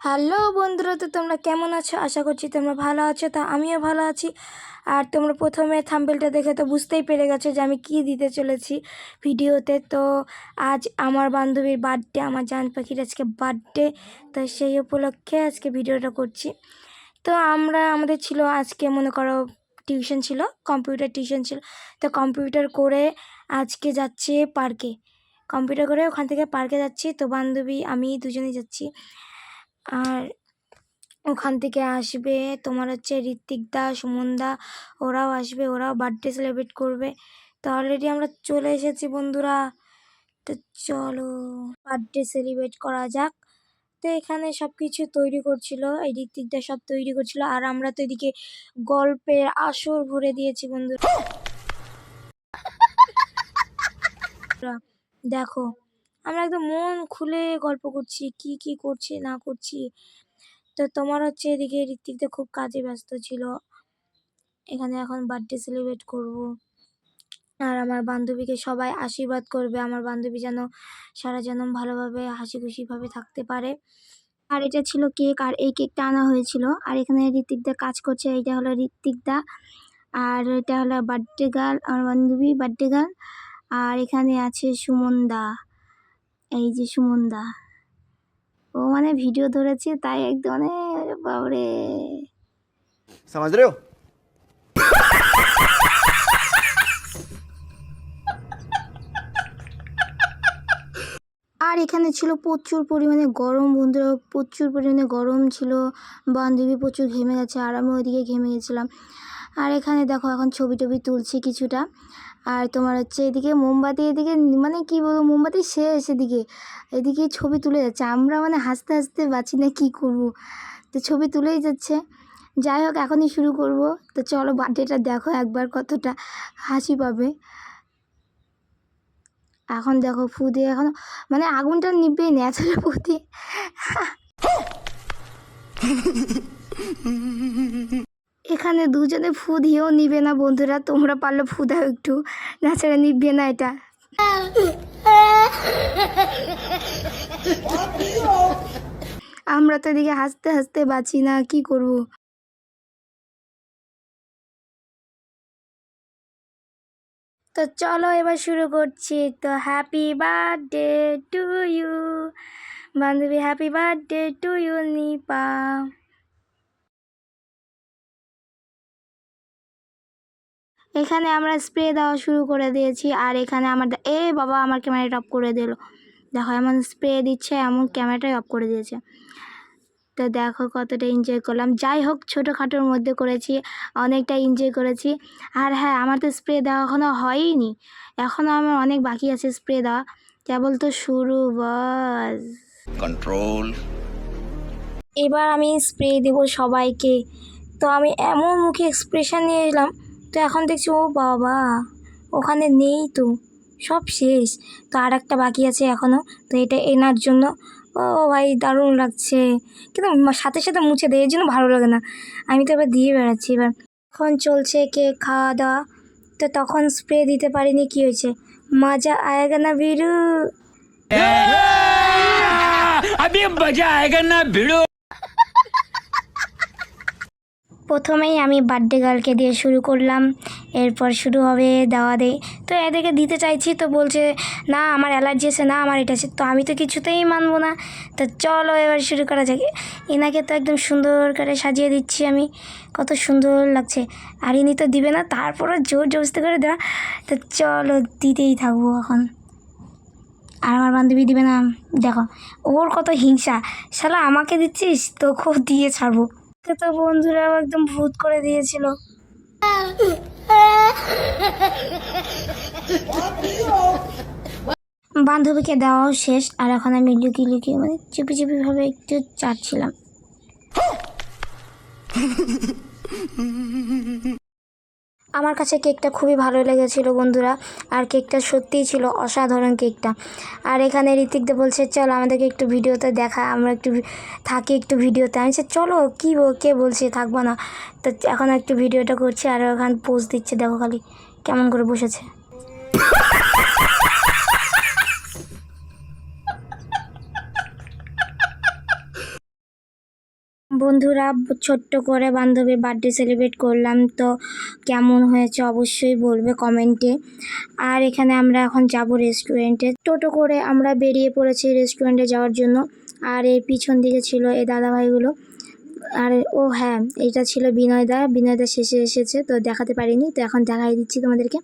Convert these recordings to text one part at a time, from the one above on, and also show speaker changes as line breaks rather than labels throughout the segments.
Hello বন্ধুরা, তো তোমরা কেমন আছো? আশা করছি তোমরা ভালো আছো। তা আমিও ভালো আছি। আর তোমরা প্রথমে থাম্বনেলটা দেখে তো বুঝতেই পেরে গেছো যে আমি কি দিতে চলেছি ভিডিওতে। তো আজ আমার বান্ধবীর বার্থডে, আমার জান পাখির আজকে বার্থডে। তো সেই উপলক্ষে আজকে ভিডিওটা করছি। তো আমাদের ছিল আজকে, মনে করো টিউশন ছিল, কম্পিউটার টিউশন ছিল। তো কম্পিউটার করে আজকে যাচ্ছি পার্কে, কম্পিউটার করে ওখান থেকে পার্কে যাচ্ছি। তো বান্ধবী আমি দুজনেই যাচ্ছি। আর ওখান থেকে আসবে তোমার হচ্ছে ঋত্বিক দা, সুমন দা, ওরাও আসবে, ওরাও বার্থডে সেলিব্রেট করবে। তো অলরেডি আমরা চলে এসেছি বন্ধুরা। তো চলো বার্থডে সেলিব্রেট করা যাক। তো এখানে সব কিছু তৈরি করছিল, এই ঋত্বিক দা সব তৈরি করছিল, আর আমরা তো এদিকে গল্পের আসর ভরে দিয়েছি বন্ধুরা। দেখো আমরা একদম মন খুলে গল্প করছি, কি কি করছি না করছি। তো তোমার হচ্ছে এদিকে ঋত্বিকদা খুব কাজে ব্যস্ত ছিল, এখানে এখন বার্থডে সেলিব্রেট করব। আর আমার বান্ধবীকে সবাই আশীর্বাদ করবে, আমার বান্ধবী যেন সারা জনম ভালোভাবে হাসি খুশিভাবে থাকতে পারে। আর এটা ছিল কেক, আর এই কেকটা আনা হয়েছিল। আর এখানে ঋত্বিকদা কাজ করছে, এইটা হলো ঋত্বিকদা, আর এটা হলো বার্থডে গার্ল, আমার বান্ধবী বার্থডে গার্ল। আর এখানে আছে সুমন দা, এই যে সুমন দা, ও মানে ভিডিও ধরেছে তাই একদম অনেক বাবরে
समझ रहे हो।
আর এখানে ছিল প্রচুর পরিমাণে গরম বন্ধুরা, প্রচুর পরিমাণে গরম ছিল। বান্ধবী প্রচুর ঘেমে গেছে, আর আমি ওইদিকে ঘেমে গেছিলাম। আর এখানে দেখো এখন ছবি টবি তুলছি কিছুটা। আর তোমার হচ্ছে এদিকে মোমবাতি, এদিকে মানে কি বলবো, মোমবাতি শেষ, এদিকে ছবি তুলে যাচ্ছে। আমরা মানে হাসতে হাসতে বাঁচি না, কি করব। তো ছবি তুলেই যাচ্ছে। যাই হোক এখনই শুরু করব। তো চলো বার্থডেটা দেখো একবার, কতটা হাসি পাবে। এখন দেখো ফু দিয়ে, এখন মানে আগুনটা নিবেই না, এতটা ফু দিয়ে। এখানে দুজনে ফু দিয়েও নিবে না বন্ধুরা, তোমরা পারলে ফু দাও একটু, না ছাড়া নিবে না এটা। আমরা তো এদিকে হাসতে হাসতে বাঁচি না, কি করব। তো চলো এবার শুরু করছি। তো হ্যাপি বার্থডে টু ইউ বান্ধবী, happy birthday to you Nipa. এখানে আমরা স্প্রে দেওয়া শুরু করে দিয়েছি। আর এখানে আমার বাবা আমার ক্যামেরাটা অফ করে দিল। দেখো এমন স্প্রে দিচ্ছে, এমন ক্যামেরাটাই অফ করে দিয়েছে। তো দেখো কতটা এনজয় করলাম। যাই হোক ছোটোখাটোর মধ্যে করেছি, অনেকটা এনজয় করেছি। আর হ্যাঁ, আমার তো স্প্রে দেওয়া এখনও হয়নি, এখনও আমার অনেক বাকি আছে স্প্রে দেওয়া, কেবল তো শুরু বাস।
कंट्रोल।
এবার আমি স্প্রে দেবো সবাইকে। তো আমি এমন মুখে এক্সপ্রেশন নিয়ে এলাম, তো এখন দেখছি ও বাবা ওখানে নেই, তো সব শেষ। তো আর একটা বাকি আছে এখনও, তো এটা এনার জন্য। ও ভাই দারুণ লাগছে, কিন্তু সাথে সাথে মুছে দেয়, এর জন্য ভালো লাগে না। আমি তো এবার দিয়ে বেড়াচ্ছি। এবার এখন চলছে কেক খাওয়া দাওয়া। তো তখন স্প্রে দিতে পারিনি, কি হয়েছে, মজা আয়েগা না ভিড়ু।
अभी मजा आएगा ना भिड़ो।
প্রথমেই আমি বার্থডে গার্লকে দিয়ে শুরু করলাম, এরপর শুরু হবে দেওয়া দেয়। তো এদেরকে দিতে চাইছি, তো বলছে না আমার অ্যালার্জি আছে, না আমার এটা আছে। তো আমি তো কিছুতেই মানবো না। তো চলো এবার শুরু করা যাক। এনাকে তো একদম সুন্দর করে সাজিয়ে দিচ্ছি আমি, কত সুন্দর লাগছে। আর ইনি তো দিবে না, তারপরও জোর জবরদস্তি করে দেওয়া। তো চলো দিতেই থাকবো এখন। আর আমার বান্ধবী দিবে না, দেখো ওর কত হিংসা, শালা আমাকে দিচ্ছিস, তোকেও দিয়ে ছাড়বো। তো বন্ধুরাও একদম ভূত করে দিয়েছিল। বান্ধবীকে দেওয়াও শেষ, আর এখন আমি লুকিয়ে লুকিয়ে মানে চুপি চুপি ভাবে একটু চাটছিলাম। আমার কাছে কেকটা খুবই ভালো লেগেছিল বন্ধুরা, আর কেকটা সত্যিই ছিল অসাধারণ কেকটা। আর এখানে ঋত্বিকদা বলছে চলো আমাদেরকে একটু ভিডিওতে দেখা, আমরা একটু থাকি একটু ভিডিওতে। আমি বলছি চলো, কে বলছে থাকবো না। তো এখন একটু ভিডিওটা করছি, আর ওখানে পোজ দিচ্ছে, দেখো খালি কেমন করে বসেছে। বন্ধুরা, ছোট্ট করে বান্ধবীর বার্থডে সেলিব্রেট করলাম, তো কেমন হয়েছে অবশ্যই বলবে কমেন্টে। আর এখানে আমরা এখন যাব রেস্টুরেন্টে। টোটো করে আমরা বেরিয়ে পড়েছি রেস্টুরেন্টে যাওয়ার জন্য। আর এর পিছন দিকে ছিল এই দাদাভাইগুলো। আর হ্যাঁ, এটা ছিল বিনয়দা শেষে এসেছে, তো দেখাতে পারিনি, তো এখন দেখাই দিচ্ছি তোমাদেরকে।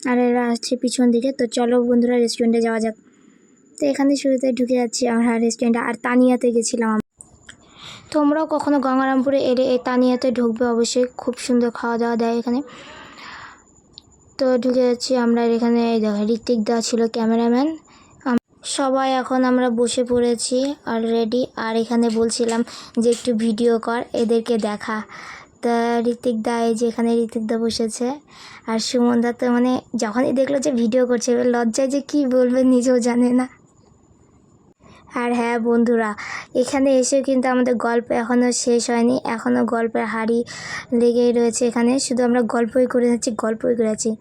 আর এরা আসছে পিছন দিকে। তো চলো বন্ধুরা, রেস্টুরেন্টে যাওয়া যাক। তো এখানে শুরুতে ঢুকে যাচ্ছি আমরা রেস্টুরেন্টে। আর তানিয়াতে গেছিলাম। তোমরাও কখনো গঙ্গারামপুরে এলে এই তানিয়াতে ঢুকবে অবশ্যই, খুব সুন্দর খাওয়া দাওয়া দেয় এখানে। তো ঢুকে যাচ্ছি আমরা। এখানে এই দেখো ঋত্বিক দা ছিল ক্যামেরাম্যান। সবাই এখন আমরা বসে পড়েছি অলরেডি। আর এখানে বলছিলাম যে একটু ভিডিও কর, এদেরকে দেখা। তা ঋত্বিক দা, এই যে এখানে ঋত্বিক দা বসেছে। আর সুমন দা তো মানে যখনই দেখলো যে ভিডিও করছে, এবার লজ্জায় যে কী বলবে নিজেও জানে না। আর হ্যাঁ বন্ধুরা, এখানে এসেও কিন্তু আমাদের গল্প এখনও শেষ হয়নি, এখনও গল্পের হাঁড়ি লেগেই রয়েছে এখানে। শুধু আমরা গল্পই করে যাচ্ছি।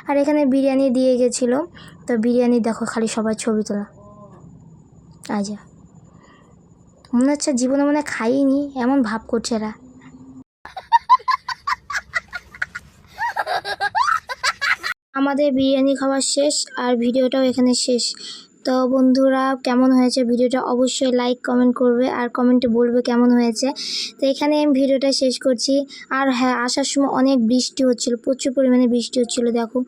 আর এখানে বিরিয়ানি দিয়ে গেছিলো, তো বিরিয়ানি দেখো খালি সবাই ছবি তোলা। আচ্ছা, মনে হচ্ছে জীবনে মনে খাইনি, এমন ভাব করছে এরা। আমাদের বিরিয়ানি খাওয়া শেষ আর ভিডিওটাও এখানে শেষ। তো বন্ধুরা, কেমন হয়েছে ভিডিওটা অবশ্যই লাইক কমেন্ট করবে, আর কমেন্টে বলবে কেমন হয়েছে। তো এখানে আমি ভিডিওটা শেষ করছি। আর হ্যাঁ, আসার সময় অনেক বৃষ্টি হচ্ছিল, প্রচুর পরিমাণে বৃষ্টি হচ্ছিল দেখো।